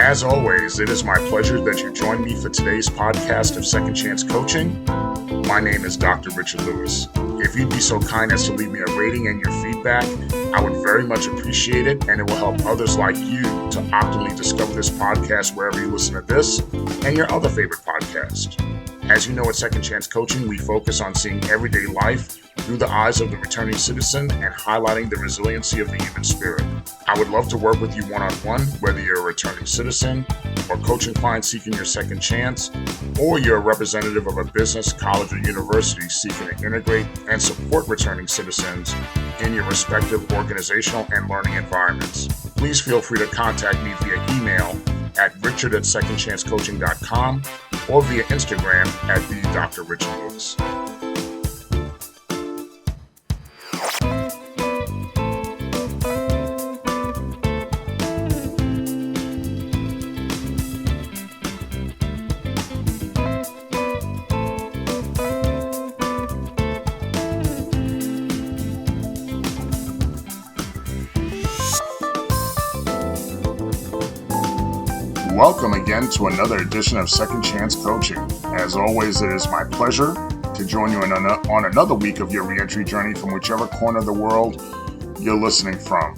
As always, it is my pleasure that you join me for today's podcast of Second Chance Coaching. My name is Dr. Richard Lewis. If you'd be so kind as to leave me a rating and your feedback, I would very much appreciate it, and it will help others like you to optimally discover this podcast wherever you listen to this and your other favorite podcast. As you know, at Second Chance Coaching, we focus on seeing everyday life through the eyes of the returning citizen and highlighting the resiliency of the human spirit. I would love to work with you one-on-one, whether you're a returning citizen or coaching client seeking your second chance, or you're a representative of a business, college, or university seeking to integrate and support returning citizens in your respective organizational and learning environments. Please feel free to contact me via email at richard@secondchancecoaching.com or via Instagram at the Dr. Richard Lewis. Welcome again to another edition of Second Chance Coaching. As always, it is my pleasure to join you on another week of your reentry journey from whichever corner of the world you're listening from.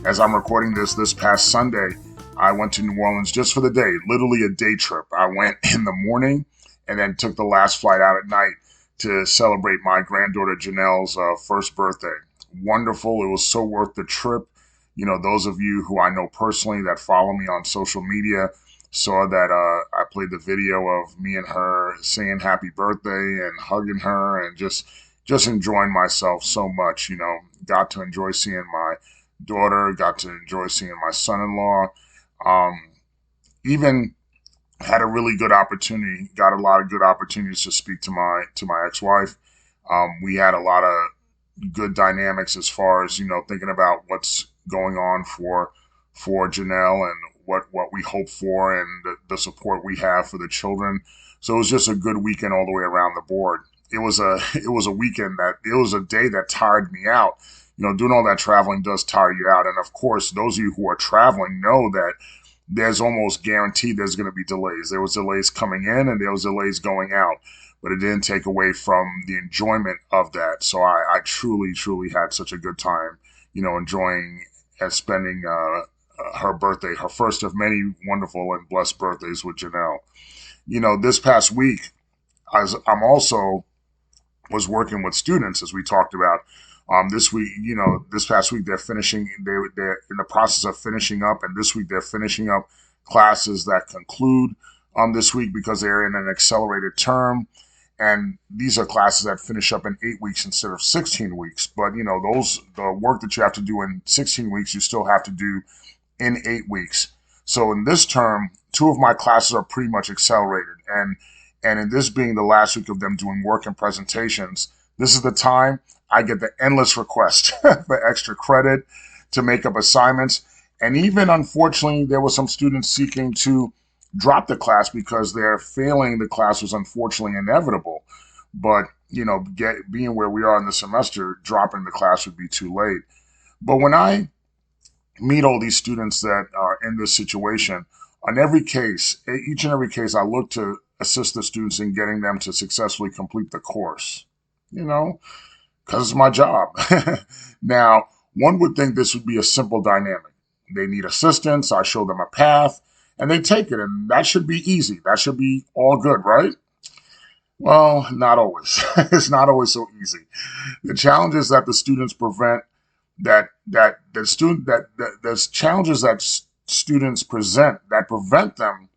As I'm recording this past Sunday, I went to New Orleans just for the day, literally a day trip. I went in the morning and then took the last flight out at night to celebrate my granddaughter Janelle's first birthday. Wonderful. It was so worth the trip. You know, those of you who I know personally that follow me on social media saw that I played the video of me and her saying happy birthday and hugging her and just enjoying myself so much. You know, got to enjoy seeing my daughter, got to enjoy seeing my son-in-law. Even had a really good opportunity, got a lot of good opportunities to speak to my ex-wife. We had a lot of good dynamics as far as, you know, thinking about what's going on for Janelle and what we hope for and the support we have for the children. So it was just a good weekend all the way around the board. It was a day that tired me out. You know, doing all that traveling does tire you out. And of course, those of you who are traveling know that there's almost guaranteed there's going to be delays. There was delays coming in and there was delays going out, but it didn't take away from the enjoyment of that. So I truly, truly had such a good time, you know, enjoying and spending her birthday, her first of many wonderful and blessed birthdays with Janelle. You know, this past week, I'm also was working with students, as we talked about. This past week they're in the process of finishing up, and this week they're finishing up classes that conclude this week because they're in an accelerated term. And these are classes that finish up in 8 weeks instead of 16 weeks. But, you know, the work that you have to do in 16 weeks, you still have to do in 8 weeks. So in this term, 2 of my classes are pretty much accelerated. And in this being the last week of them doing work and presentations, this is the time I get the endless request for extra credit to make up assignments. And even, unfortunately, there were some students seeking to drop the class because they're failing the class was unfortunately inevitable. But, you know, being where we are in the semester, dropping the class would be too late. But when I meet all these students that are in this situation, on every case, each and every case, I look to assist the students in getting them to successfully complete the course, you know, because it's my job. Now, one would think this would be a simple dynamic. They need assistance. I show them a path. And they take it, and that should be easy. That should be all good, right? Well, not always. It's not always so easy. The challenges that the students students present that prevent them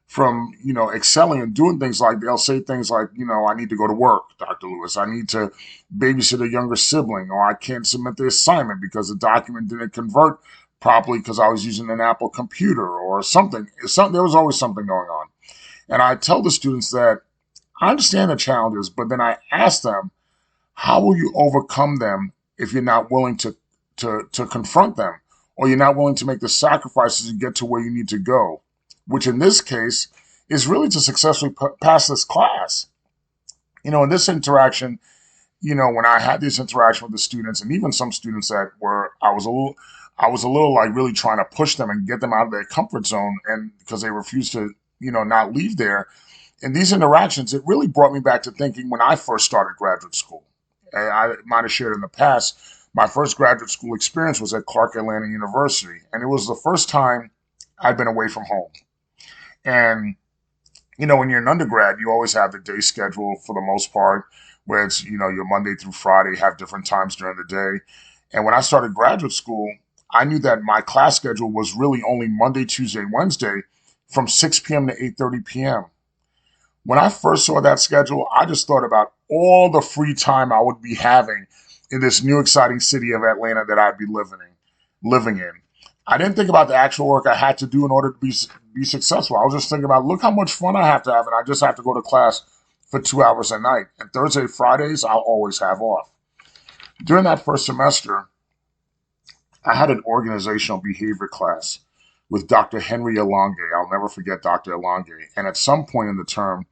from, you know, excelling and doing things like, they'll say things like, you know, I need to go to work, Dr. Lewis. I need to babysit a younger sibling, or I can't submit the assignment because the document didn't convert properly because I was using an Apple computer or something. There was always something going on. And I tell the students that I understand the challenges, but then I ask them, how will you overcome them if you're not willing to confront them, or you're not willing to make the sacrifices to get to where you need to go, which in this case is really to successfully pass this class. You know, in this interaction, you know, when I had this interaction with the students, and even some students that were, I was a little like really trying to push them and get them out of their comfort zone, and because they refused to, not leave there. In these interactions, it really brought me back to thinking when I first started graduate school. And I might have shared in the past, my first graduate school experience was at Clark Atlanta University, and it was the first time I'd been away from home. And when you're an undergrad, you always have the day schedule for the most part, where it's, your Monday through Friday, have different times during the day. And when I started graduate school, I knew that my class schedule was really only Monday, Tuesday, Wednesday from 6 p.m. to 8:30 p.m. When I first saw that schedule, I just thought about all the free time I would be having in this new exciting city of Atlanta that I'd be living in. I didn't think about the actual work I had to do in order to be successful. I was just thinking about, look how much fun I have to have, and I just have to go to class for 2 hours a night. And Thursday, Fridays, I'll always have off. During that first semester, I had an organizational behavior class with Dr. Henry Alonge. I'll never forget Dr. Alonge. And at some point in the term,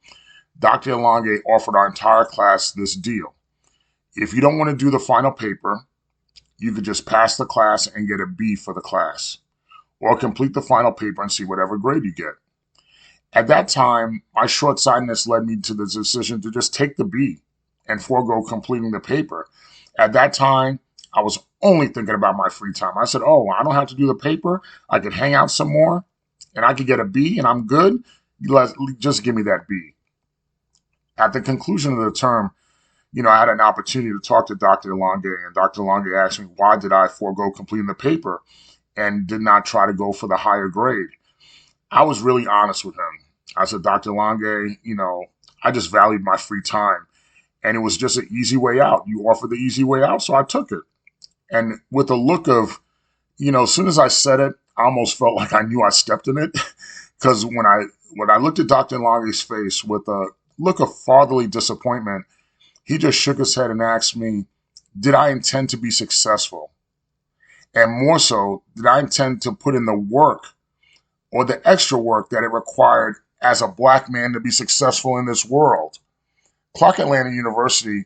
Dr. Alonge offered our entire class this deal. If you don't want to do the final paper, you could just pass the class and get a B for the class, or complete the final paper and see whatever grade you get. At that time, my short-sightedness led me to the decision to just take the B and forego completing the paper. At that time, I was only thinking about my free time. I said, oh, I don't have to do the paper. I could hang out some more and I could get a B and I'm good. Just give me that B. At the conclusion of the term, I had an opportunity to talk to Dr. Alonge, and Dr. Alonge asked me, why did I forego completing the paper and did not try to go for the higher grade? I was really honest with him. I said, Dr. Alonge, I just valued my free time and it was just an easy way out. You offered the easy way out, so I took it. And with a look of, as soon as I said it, I almost felt like I knew I stepped in it. Because when I looked at Dr. Longe's face with a look of fatherly disappointment, he just shook his head and asked me, did I intend to be successful? And more so, did I intend to put in the work or the extra work that it required as a black man to be successful in this world? Clark Atlanta University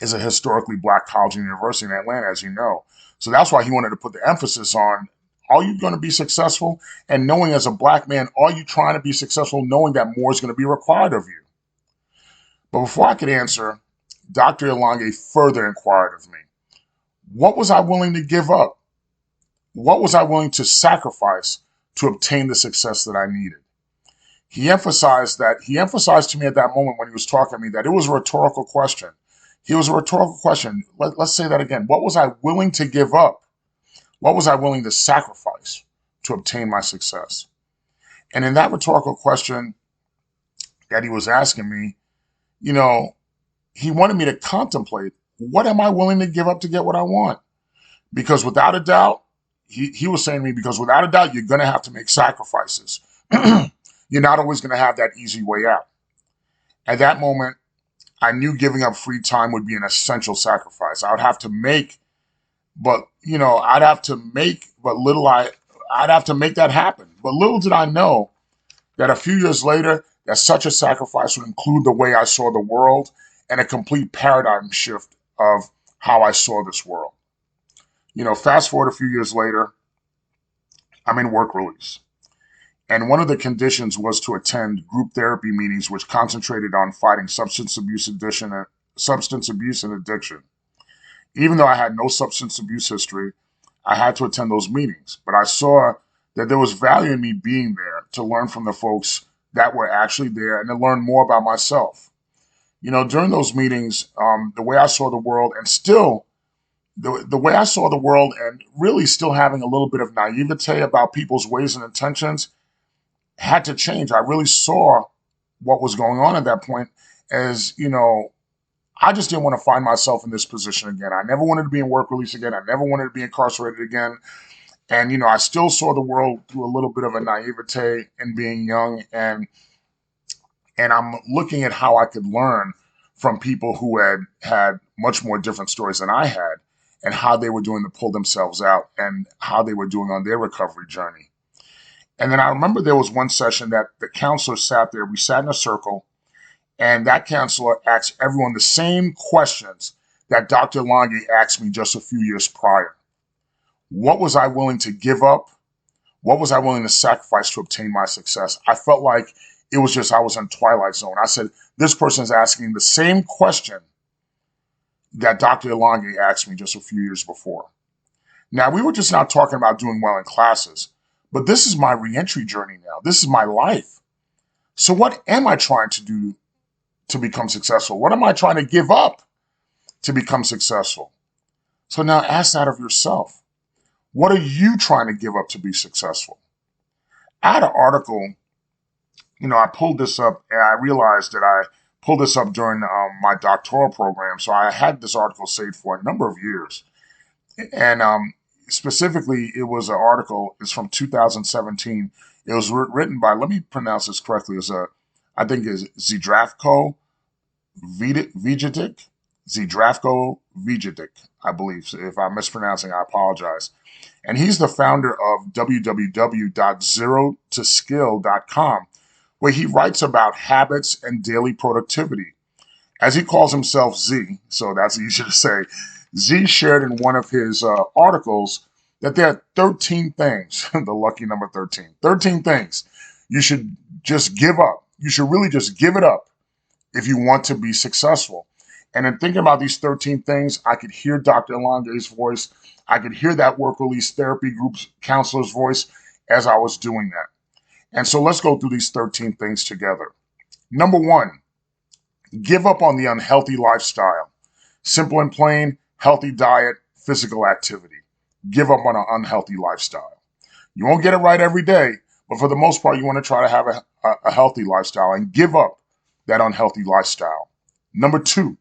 is a historically black college and university in Atlanta, as you know. So that's why he wanted to put the emphasis on, are you going to be successful? And knowing as a black man, are you trying to be successful, knowing that more is going to be required of you? But before I could answer, Dr. Alonge further inquired of me, what was I willing to give up? What was I willing to sacrifice to obtain the success that I needed? He emphasized to me at that moment when he was talking to me that it was a rhetorical question. It was a rhetorical question. Let's say that again. What was I willing to give up? What was I willing to sacrifice to obtain my success? And in that rhetorical question that he was asking me, he wanted me to contemplate, what am I willing to give up to get what I want? Because without a doubt, he was saying to me, because without a doubt, you're going to have to make sacrifices. You're not always going to have that easy way out. At that moment, I knew giving up free time would be an essential sacrifice. I would have to make, but I'd have to make, I'd have to make that happen. But little did I know that a few years later, that such a sacrifice would include the way I saw the world and a complete paradigm shift of how I saw this world. Fast forward a few years later, I'm in work release. And one of the conditions was to attend group therapy meetings which concentrated on fighting substance abuse and addiction. Even though I had no substance abuse history, I had to attend those meetings. But I saw that there was value in me being there to learn from the folks that were actually there and to learn more about myself. During those meetings, the way I saw the world and still the way I saw the world and really still having a little bit of naivete about people's ways and intentions had to change. I really saw what was going on at that point as, I just didn't want to find myself in this position again. I never wanted to be in work release again. I never wanted to be incarcerated again. And, I still saw the world through a little bit of a naivete and being young. And I'm looking at how I could learn from people who had much more different stories than I had and how they were doing to pull themselves out and how they were doing on their recovery journey. And then I remember there was one session that the counselor sat there. We sat in a circle, and that counselor asked everyone the same questions that Dr. Longe asked me just a few years prior. What was I willing to give up? What was I willing to sacrifice to obtain my success? I felt like it was just, I was in Twilight Zone. I said, this person is asking the same question that Dr. Elonge asked me just a few years before. Now, we were just not talking about doing well in classes, but this is my reentry journey now. This is my life. So what am I trying to do to become successful? What am I trying to give up to become successful? So now ask that of yourself. What are you trying to give up to be successful? I had an article, I pulled this up and I realized that I pulled this up during my doctoral program. So I had this article saved for a number of years. And specifically, it was an article, it's from 2017. It was written by, let me pronounce this correctly, I think is Zdrafko Vijatic. Zdrafko Vijatic, I believe. So if I'm mispronouncing, I apologize. And he's the founder of www.zerotoskill.com, where he writes about habits and daily productivity. As he calls himself Z, so that's easy to say, Z shared in one of his articles that there are 13 things, the lucky number 13, 13 things you should just give up. You should really just give it up if you want to be successful. And in thinking about these 13 things, I could hear Dr. Elonge's voice. I could hear that work release therapy group's counselor's voice as I was doing that. And so let's go through these 13 things together. Number one, give up on the unhealthy lifestyle. Simple and plain, healthy diet, physical activity. Give up on an unhealthy lifestyle. You won't get it right every day, but for the most part, you want to try to have a healthy lifestyle and give up that unhealthy lifestyle. Number two,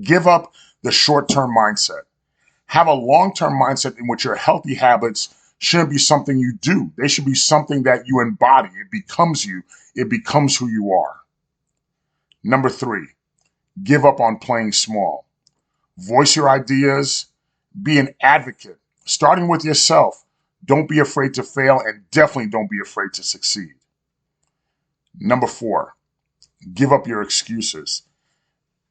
give up the short-term mindset. Have a long-term mindset in which your healthy habits shouldn't be something you do. They should be something that you embody. It becomes you. It becomes who you are. Number three, give up on playing small. Voice your ideas. Be an advocate, starting with yourself. Don't be afraid to fail, and definitely don't be afraid to succeed. Number four, give up your excuses.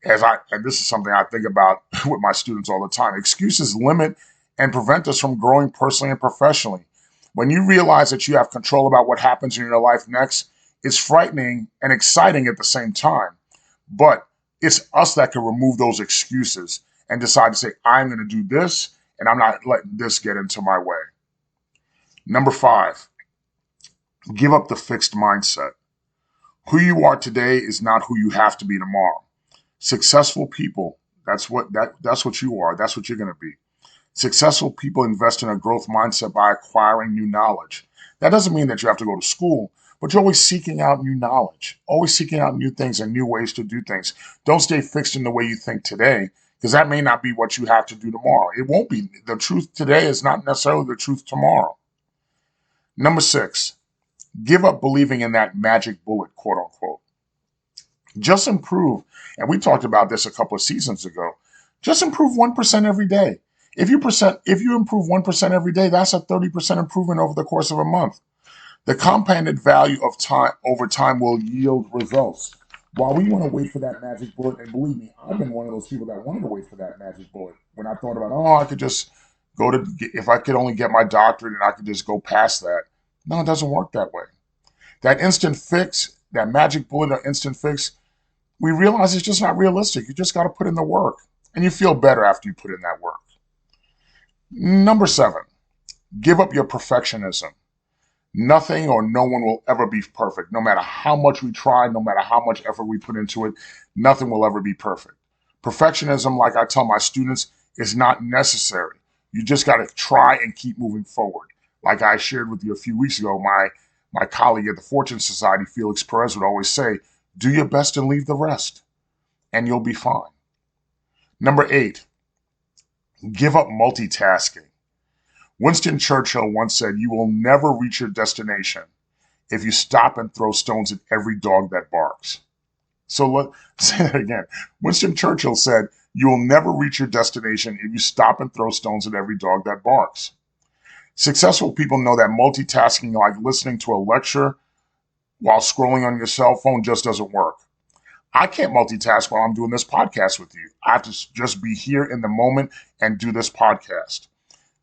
And this is something I think about with my students all the time. Excuses limit and prevent us from growing personally and professionally. When you realize that you have control about what happens in your life next, it's frightening and exciting at the same time. But it's us that can remove those excuses and decide to say, I'm going to do this, and I'm not letting this get into my way. Number five, give up the fixed mindset. Who you are today is not who you have to be tomorrow. Successful people, that's what you are. That's what you're going to be. Successful people invest in a growth mindset by acquiring new knowledge. That doesn't mean that you have to go to school, but you're always seeking out new knowledge, always seeking out new things and new ways to do things. Don't stay fixed in the way you think today, because that may not be what you have to do tomorrow. It won't be. The truth today is not necessarily the truth tomorrow. Number six, give up believing in that magic bullet, quote unquote. Just improve. And we talked about this a couple of seasons ago. Just improve 1% every day. If you improve 1% every day, that's a 30% improvement over the course of a month. The compounded value of time over time will yield results. While we want to wait for that magic bullet, and believe me, I've been one of those people that wanted to wait for that magic bullet. When I thought about, I could just if I could only get my doctorate and I could just go past that. No, it doesn't work that way. That instant fix, that magic bullet or instant fix, we realize it's just not realistic. You just got to put in the work, and you feel better after you put in that work. Number seven, give up your perfectionism. Nothing or no one will ever be perfect. No matter how much we try, no matter how much effort we put into it, nothing will ever be perfect. Perfectionism, like I tell my students, is not necessary. You just got to try and keep moving forward. Like I shared with you a few weeks ago, my colleague at the Fortune Society, Felix Perez, would always say, do your best and leave the rest, and you'll be fine. Number eight, give up multitasking. Winston Churchill once said, you will never reach your destination if you stop and throw stones at every dog that barks. So let's say that again. Winston Churchill said, you will never reach your destination if you stop and throw stones at every dog that barks. Successful people know that multitasking, like listening to a lecture while scrolling on your cell phone, just doesn't work. I can't multitask while I'm doing this podcast with you. I have to just be here in the moment and do this podcast.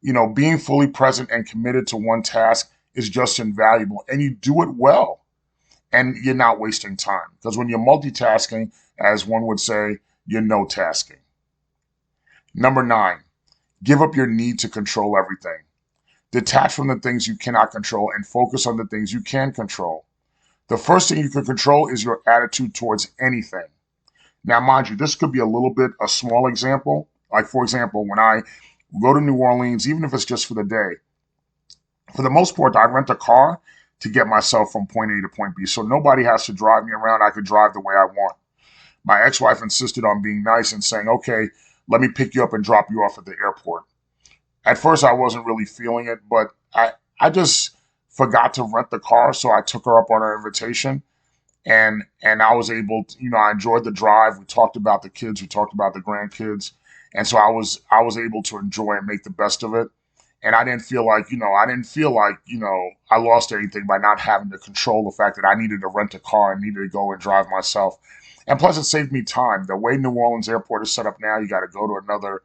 Being fully present and committed to one task is just invaluable, and you do it well, and you're not wasting time. Because when you're multitasking, as one would say, you're no tasking. Number 9, give up your need to control everything. Detach from the things you cannot control and focus on the things you can control. The first thing you can control is your attitude towards anything. Now, mind you, this could be a little bit a small example. Like, for example, when I go to New Orleans, even if it's just for the day, for the most part, I rent a car to get myself from point A to point B. So nobody has to drive me around. I could drive the way I want. My ex-wife insisted on being nice and saying, okay, let me pick you up and drop you off at the airport. At first, I wasn't really feeling it, but I just forgot to rent the car. So I took her up on her invitation, and I was able to, I enjoyed the drive. We talked about the kids, we talked about the grandkids, and so I was able to enjoy and make the best of it. And I didn't feel like, I lost anything by not having to control the fact that I needed to rent a car and needed to go and drive myself. And plus, it saved me time. The way New Orleans Airport is set up now, you got to go to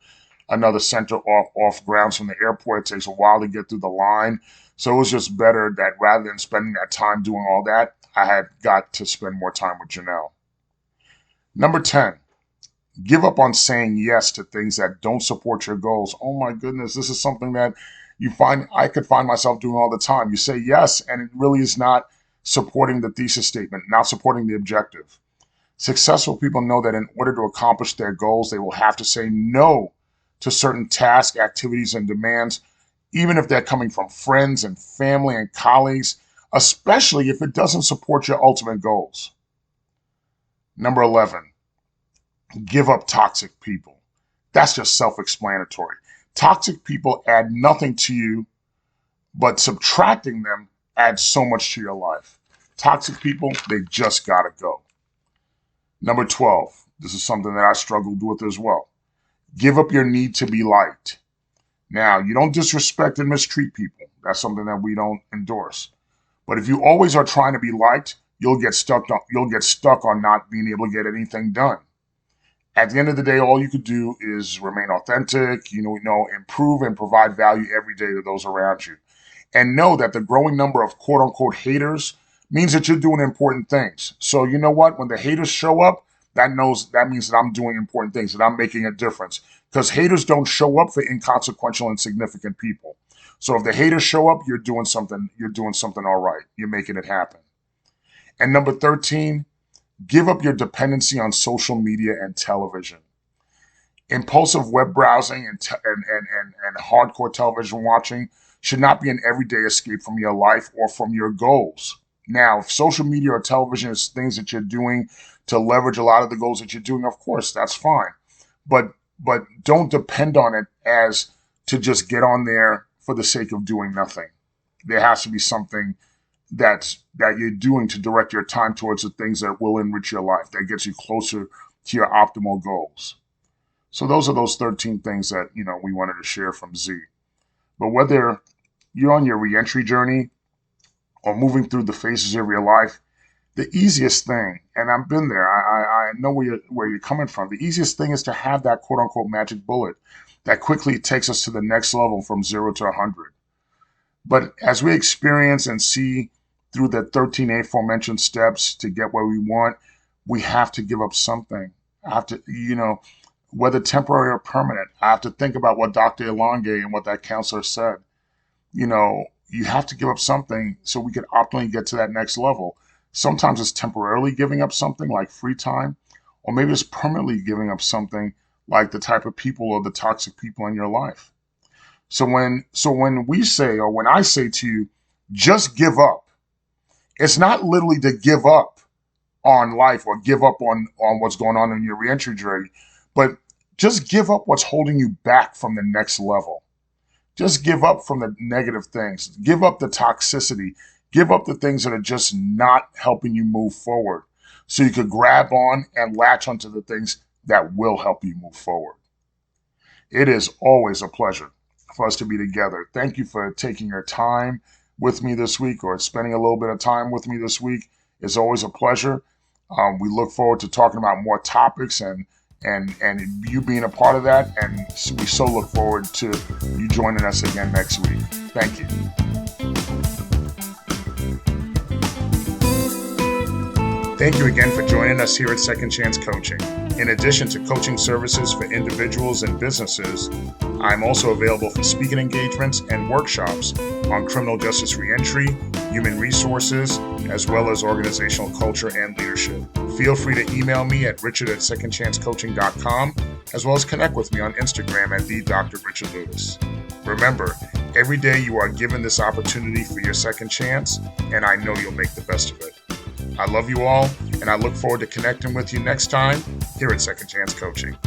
another center off grounds from the airport. It takes a while to get through the line. So it was just better that rather than spending that time doing all that, I had got to spend more time with Janelle. Number 10, give up on saying yes to things that don't support your goals. Oh my goodness, this is something that I could find myself doing all the time. You say yes, and it really is not supporting the thesis statement, not supporting the objective. Successful people know that in order to accomplish their goals, they will have to say no to certain tasks, activities, and demands, even if they're coming from friends and family and colleagues, especially if it doesn't support your ultimate goals. Number 11, give up toxic people. That's just self-explanatory. Toxic people add nothing to you, but subtracting them adds so much to your life. Toxic people, they just gotta go. Number 12, this is something that I struggled with as well. Give up your need to be liked. Now, you don't disrespect and mistreat people. That's something that we don't endorse. But if you always are trying to be liked, you'll get stuck on not being able to get anything done. At the end of the day, all you could do is remain authentic, improve and provide value every day to those around you. And know that the growing number of quote unquote haters means that you're doing important things. So you know what? When the haters show up, that means that I'm doing important things, that I'm making a difference. Because haters don't show up for inconsequential, insignificant people. So if the haters show up, you're doing something all right. You're making it happen. And number 13, give up your dependency on social media and television. Impulsive web browsing and hardcore television watching should not be an everyday escape from your life or from your goals. Now, if social media or television is things that you're doing to leverage a lot of the goals that you're doing, of course, that's fine. But don't depend on it as to just get on there for the sake of doing nothing. There has to be something that you're doing to direct your time towards the things that will enrich your life, that gets you closer to your optimal goals. So those are those 13 things that, we wanted to share from Z. But whether you're on your reentry journey or moving through the phases of your life, the easiest thing, and I've been there, I know where you're coming from. The easiest thing is to have that quote unquote magic bullet that quickly takes us to the next level from 0 to 100. But as we experience and see through the 13 aforementioned steps to get where we want, we have to give up something. I have to, whether temporary or permanent, I have to think about what Dr. Elonge and what that counselor said. You have to give up something so we can optimally get to that next level. Sometimes it's temporarily giving up something like free time, or maybe it's permanently giving up something like the type of people or the toxic people in your life. So when we say, or when I say to you, just give up, it's not literally to give up on life or give up on what's going on in your reentry journey, but just give up what's holding you back from the next level. Just give up from the negative things. Give up the toxicity. Give up the things that are just not helping you move forward so you could grab on and latch onto the things that will help you move forward. It is always a pleasure for us to be together. Thank you for taking your time with me this week or spending a little bit of time with me this week. It's always a pleasure. We look forward to talking about more topics and and you being a part of that. And we so look forward to you joining us again next week. Thank you. Thank you again for joining us here at Second Chance Coaching. In addition to coaching services for individuals and businesses, I'm also available for speaking engagements and workshops on criminal justice reentry, human resources, as well as organizational culture and leadership. Feel free to email me at richard@secondchancecoaching.com, as well as connect with me on Instagram at @DrRichardLewis. Remember, every day you are given this opportunity for your second chance, and I know you'll make the best of it. I love you all, and I look forward to connecting with you next time here at Second Chance Coaching.